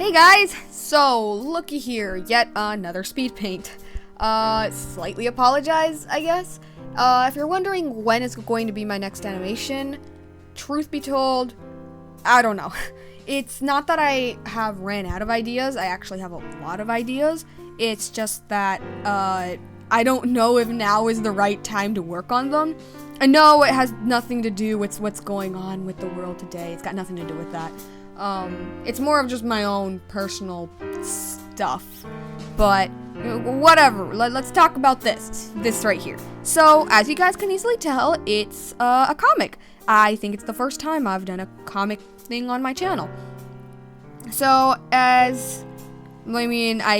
Hey guys, so looky here, yet another speed paint. Slightly apologize, I guess. If you're wondering when is going to be my next animation, truth be told, I don't know. It's not that I have ran out of ideas, I actually have a lot of ideas. It's just that, I don't know if now is the right time to work on them. I know it has nothing to do with what's going on with the world today. It's got nothing to do with that. It's more of just my own personal stuff. But, whatever. Let's talk about this right here. So, as you guys can easily tell, it's a comic. I think it's the first time I've done a comic thing on my channel. So, I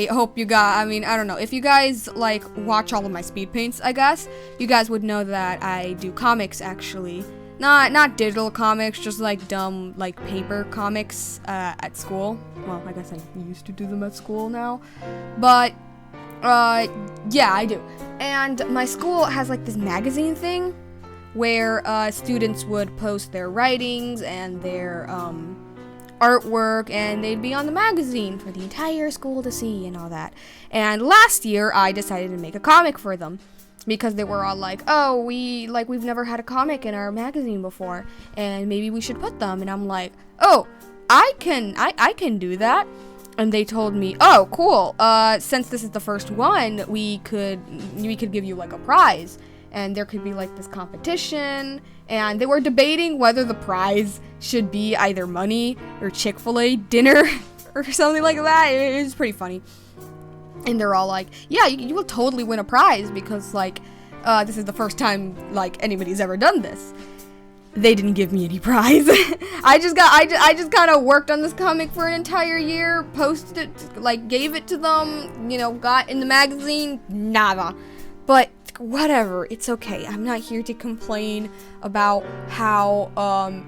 hope you guys, I don't know, if you guys, watch all of my speed paints, I guess, you guys would know that I do comics, actually. Not digital comics, just, dumb, paper comics, at school. Well, I guess I used to do them at school now. But, yeah, I do. And my school has, this magazine thing where, students would post their writings and their, artwork, and they'd be on the magazine for the entire school to see and all that. And last year, I decided to make a comic for them because they were all like, "Oh, we've never had a comic in our magazine before, and maybe we should put them." And I'm like, "Oh, I can do that." And they told me, "Oh, cool. Since this is the first one, we could give you a prize." And there could be this competition, and they were debating whether the prize should be either money or Chick-fil-A dinner or something like that. It was pretty funny. And they're all like, "Yeah, you will totally win a prize because this is the first time anybody's ever done this." They didn't give me any prize. I just kind of worked on this comic for an entire year, posted it, gave it to them, got in the magazine, nada. But whatever, it's okay. I'm not here to complain about how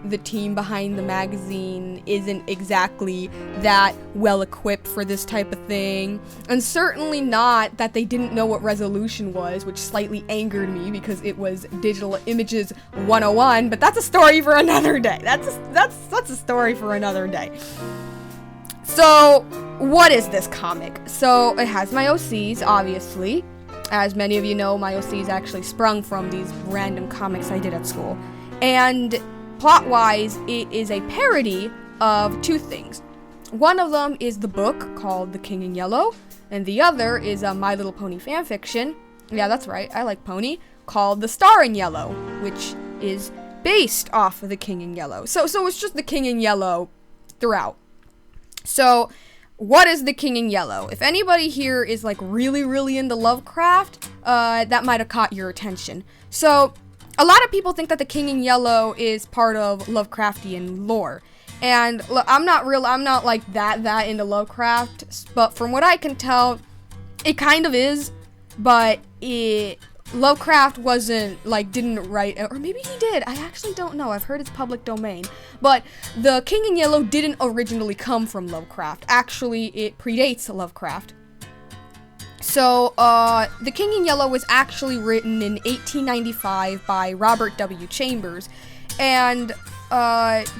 the team behind the magazine isn't exactly that well equipped for this type of thing. And certainly not that they didn't know what resolution was, which slightly angered me because it was Digital Images 101, but that's a story for another day. That's a story for another day. So, what is this comic? So, it has my OCs, obviously. As many of you know, my OCs actually sprung from these random comics I did at school. And plot-wise, it is a parody of two things. One of them is the book called The King in Yellow, and the other is a My Little Pony fanfiction. Yeah, that's right, I like Pony, called The Star in Yellow, which is based off of The King in Yellow. So it's just The King in Yellow throughout. So, what is The King in Yellow? If anybody here is really, really into Lovecraft, that might have caught your attention. So, a lot of people think that The King in Yellow is part of Lovecraftian lore. And I'm not that into Lovecraft, but from what I can tell, it kind of is, but Lovecraft didn't write, or maybe he did, I actually don't know, I've heard it's public domain, but The King in Yellow didn't originally come from Lovecraft. Actually, it predates Lovecraft. So, The King in Yellow was actually written in 1895 by Robert W. Chambers, and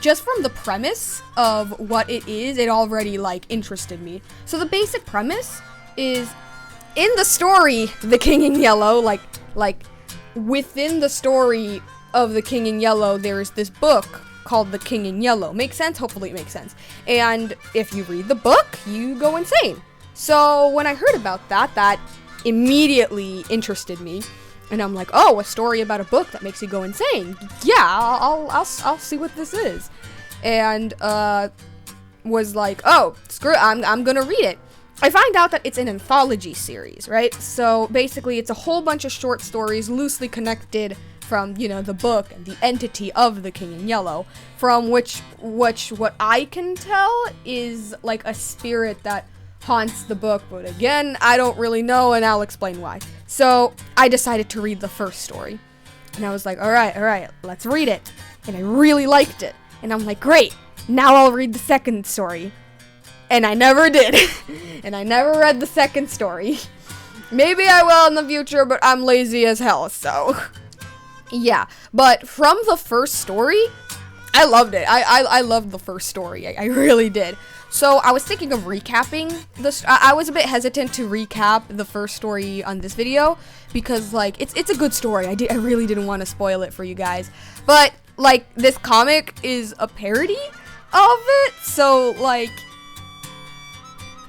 just from the premise of what it is, it already interested me. So the basic premise is, in the story, The King in Yellow, within the story of The King in Yellow, there's this book called The King in Yellow. Makes sense? Hopefully it makes sense. And if you read the book, you go insane. So when I heard about that, that immediately interested me. And I'm like, oh, a story about a book that makes you go insane. Yeah, I'll see what this is. And, was like, oh, screw it, I'm gonna read it. I find out that it's an anthology series, right? So basically it's a whole bunch of short stories loosely connected from, the book and the entity of The King in Yellow, from which what I can tell is a spirit that haunts the book, but again, I don't really know, and I'll explain why. So I decided to read the first story, and I was like, all right, let's read it. And I really liked it, and I'm like, great, now I'll read the second story. And I never did. And I never read the second story. Maybe I will in the future, but I'm lazy as hell, so. Yeah. But from the first story, I loved it. I loved the first story. I really did. So I was thinking of recapping this. I was a bit hesitant to recap the first story on this video because, like, it's a good story. I really didn't want to spoil it for you guys. But, like, this comic is a parody of it, so, like,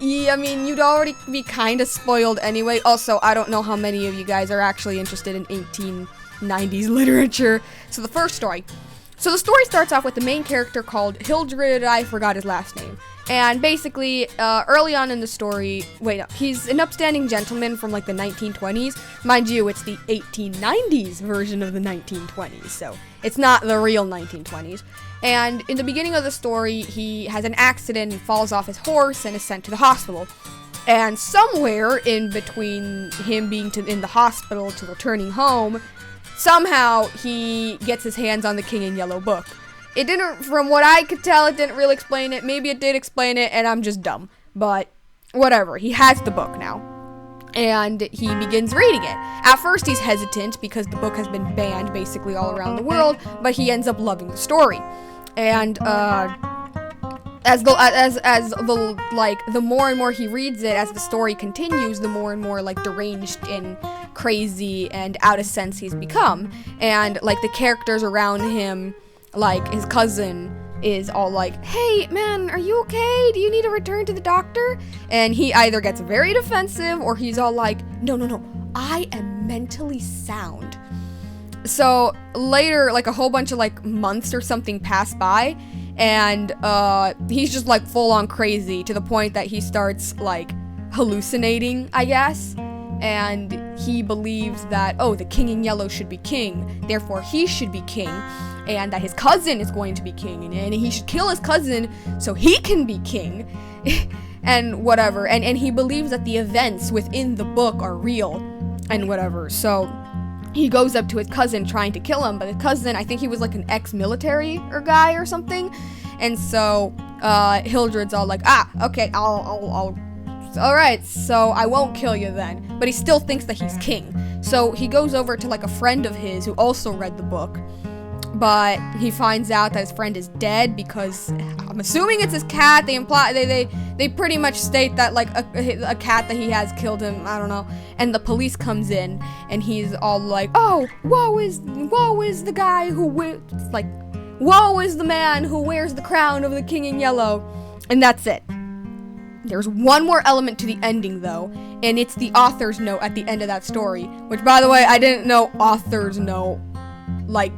yeah, I mean, you'd already be kind of spoiled anyway. Also, I don't know how many of you guys are actually interested in 1890s literature. So the first story. So the story starts off with the main character called Hildred, I forgot his last name. And basically, early on in the story, he's an upstanding gentleman from like the 1920s. Mind you, it's the 1890s version of the 1920s, so it's not the real 1920s. And in the beginning of the story, he has an accident and falls off his horse and is sent to the hospital. And somewhere in between him being in the hospital to returning home, somehow he gets his hands on the King in Yellow book. It didn't, from what I could tell, it didn't really explain it. Maybe it did explain it, and I'm just dumb. But whatever, he has the book now. And he begins reading it. At first, he's hesitant because the book has been banned basically all around the world, but he ends up loving the story. And as the more and more he reads it, as the story continues, the more and more like deranged and crazy and out of sense he's become. And like the characters around him, like his cousin, is all like, "Hey man, are you okay? Do you need to return to the doctor?" And he either gets very defensive or he's all like, no, I am mentally sound. So later, like a whole bunch of like months or something pass by, and he's just like full on crazy to the point that he starts like hallucinating, I guess. And he believes that, oh, the King in Yellow should be king, therefore he should be king, and that his cousin is going to be king, and he should kill his cousin so he can be king, and whatever. And he believes that the events within the book are real, and whatever. So he goes up to his cousin trying to kill him, but his cousin, I think he was like an ex-military or guy or something, and so Hildred's all like, okay, I'll alright, so I won't kill you then. But he still thinks that he's king. So he goes over to like a friend of his who also read the book, but he finds out that his friend is dead because I'm assuming it's his cat. They pretty much state that like a cat that he has killed him. I don't know. And the police comes in and he's all like, "Oh, woe is the guy who woe is the man who wears the crown of the King in Yellow." And that's it. There's one more element to the ending, though, and it's the author's note at the end of that story, which, by the way, I didn't know author's note, like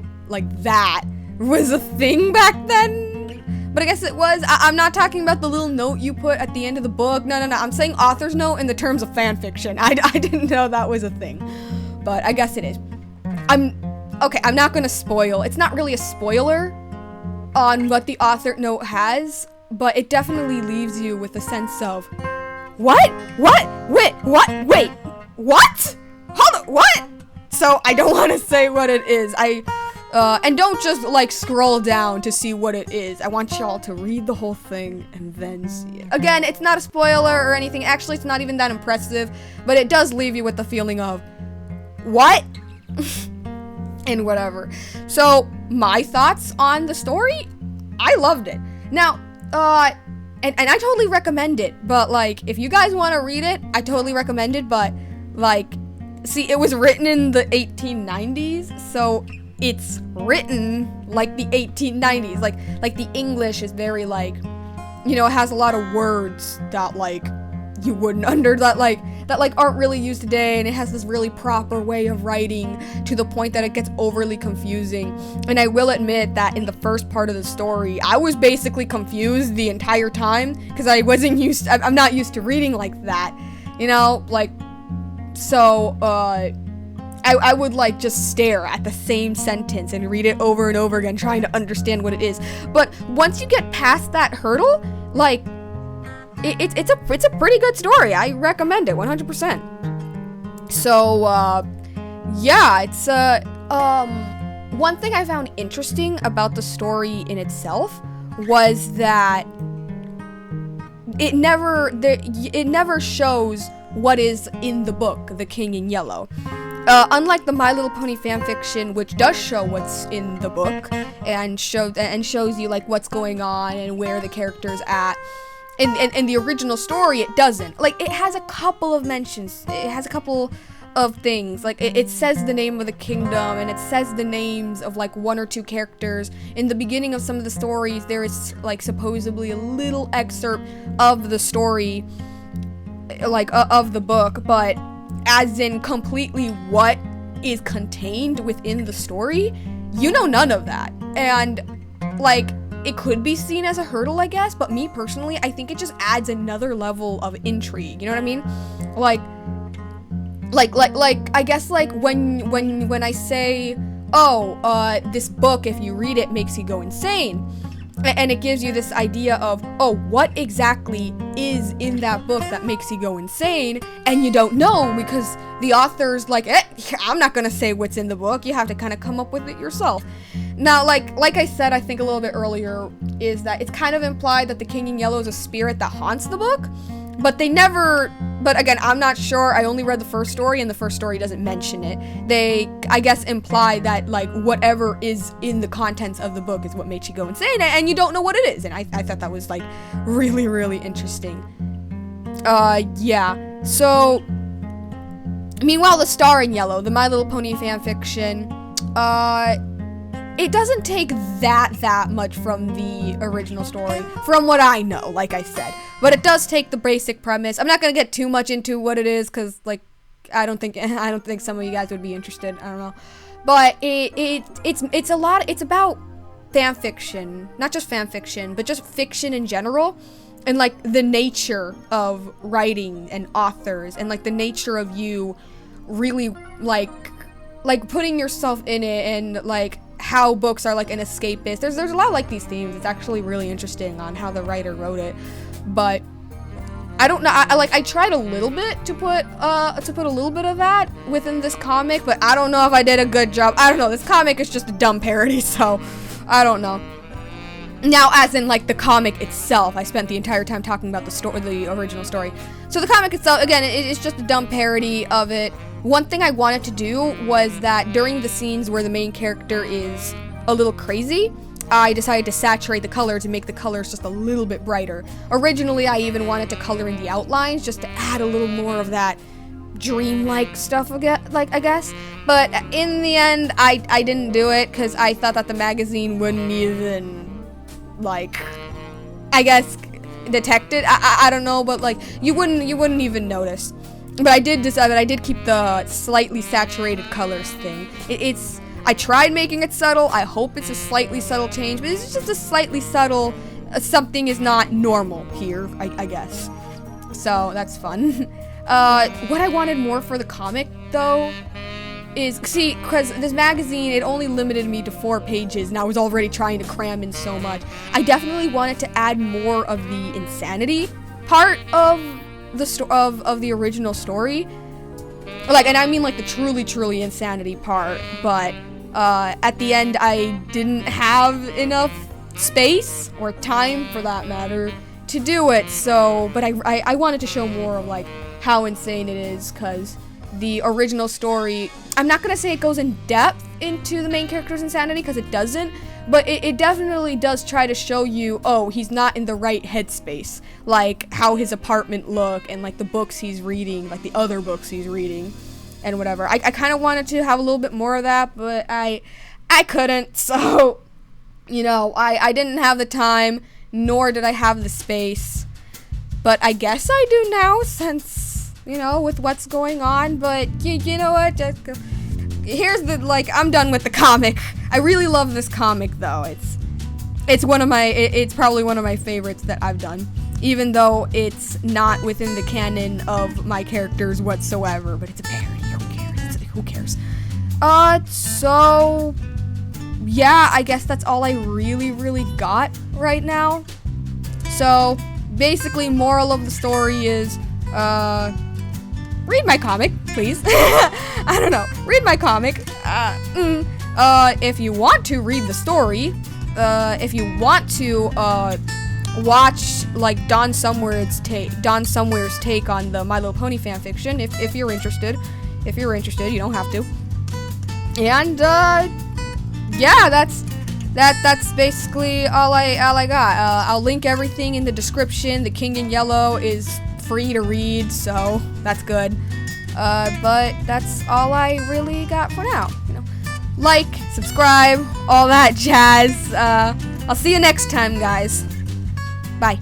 that was a thing back then, but I guess it was. I'm not talking about the little note you put at the end of the book. No, I'm saying author's note in the terms of fan fiction. I didn't know that was a thing, but I guess it is. I'm not gonna spoil. It's not really a spoiler on what the author note has, but it definitely leaves you with a sense of, what? Wait, what? Hold on, what? So I don't want to say what it is. And don't just like scroll down to see what it is. I want y'all to read the whole thing and then see it. Again, it's not a spoiler or anything. Actually, it's not even that impressive, but it does leave you with the feeling of, what? And whatever. So my thoughts on the story, I loved it. Now, and I totally recommend it, but, like, if you guys want to read it, I totally recommend it, but, like, see, it was written in the 1890s, so it's written like the 1890s, like, the English is very, like, you know, it has a lot of words that, like, you wouldn't that aren't really used today, and it has this really proper way of writing to the point that it gets overly confusing. And I will admit that in the first part of the story, I was basically confused the entire time because I'm not used to reading like that, you know, like, so I would like just stare at the same sentence and read it over and over again trying to understand what it is. But once you get past that hurdle, like, it's a pretty good story. I recommend it 100%. So yeah, it's one thing I found interesting about the story in itself was that it never shows what is in the book, The King in Yellow. Unlike the My Little Pony fanfiction, which does show what's in the book and shows you like what's going on and where the character's at. In the original story, it doesn't. Like, it has a couple of mentions. It has a couple of things. Like, it says the name of the kingdom, and it says the names of, like, 1 or 2 characters. In the beginning of some of the stories, there is, like, supposedly a little excerpt of the story, like, of the book, but as in completely what is contained within the story, you know none of that. And, like, it could be seen as a hurdle, I guess, but me personally, I think it just adds another level of intrigue. You know what I mean? Like, I guess, like, when I say, oh, this book, if you read it, makes you go insane, and it gives you this idea of, oh, what exactly is in that book that makes you go insane, and you don't know, because the author's like, I'm not gonna say what's in the book, you have to kind of come up with it yourself. Now, like I said, I think a little bit earlier, is that it's kind of implied that the King in Yellow is a spirit that haunts the book, but they never, but again, I'm not sure, I only read the first story, and the first story doesn't mention it. They, I guess, imply that, like, whatever is in the contents of the book is what makes you go insane, and you don't know what it is, and I thought that was, like, really, really interesting. Yeah, so, meanwhile, the Star in Yellow, the My Little Pony fanfiction, it doesn't take that much from the original story, from what I know, like I said. But it does take the basic premise. I'm not gonna get too much into what it is, cause, like, I don't think some of you guys would be interested. I don't know. But it's a lot. It's about fan fiction, not just fan fiction, but just fiction in general, and, like, the nature of writing and authors, and, like, the nature of you really like putting yourself in it, and, like, how books are, like, an escapist. There's a lot of, like, these themes. It's actually really interesting on how the writer wrote it, but I don't know. I tried a little bit to put a little bit of that within this comic, but I don't know if I did a good job. I don't know. This comic is just a dumb parody, so I don't know. Now, as in, like, the comic itself, I spent the entire time talking about the original story. So the comic itself, again, it's just a dumb parody of it. One thing I wanted to do was that during the scenes where the main character is a little crazy, I decided to saturate the color to make the colors just a little bit brighter. Originally, I even wanted to color in the outlines just to add a little more of that dreamlike stuff, I guess. But in the end, I didn't do it because I thought that the magazine wouldn't even, like, I guess, detect it. I don't know, but, like, you wouldn't even notice. But I did decide that I did keep the slightly saturated colors thing. I tried making it subtle. I hope it's a slightly subtle change, but it's just a slightly subtle, something is not normal here, I guess. So that's fun. What I wanted more for the comic, though, is, see, because this magazine, it only limited me to 4 pages, and I was already trying to cram in so much. I definitely wanted to add more of the insanity part of the original story, like, and I mean, like, the truly insanity part, but at the end I didn't have enough space or time, for that matter, to do it. So, but I wanted to show more of, like, how insane it is, because the original story, I'm not gonna say it goes in depth into the main character's insanity, because it doesn't, but it definitely does try to show you, oh, he's not in the right headspace, like how his apartment look, and, like, the books he's reading, like the other books he's reading, and whatever. I kind of wanted to have a little bit more of that, but I couldn't, so, you know, I didn't have the time, nor did I have the space, but I guess I do now, since, you know, with what's going on, but you know what, here's the, like, I'm done with the comic. I really love this comic, though. It's probably one of my favorites that I've done, even though it's not within the canon of my characters whatsoever, but it's a parody. Who cares? So, yeah, I guess that's all I really got right now. So, basically, moral of the story is, read my comic, please. I don't know. Read my comic. If you want to read the story, if you want to watch, like, Don Somewhere's take on the My Little Pony fanfiction, if you're interested. If you're interested, you don't have to. And yeah, that's that's basically all I got. I'll link everything in the description. The King in Yellow is free to read, so that's good. But that's all I really got for now. Like, subscribe, all that jazz. I'll see you next time, guys. Bye.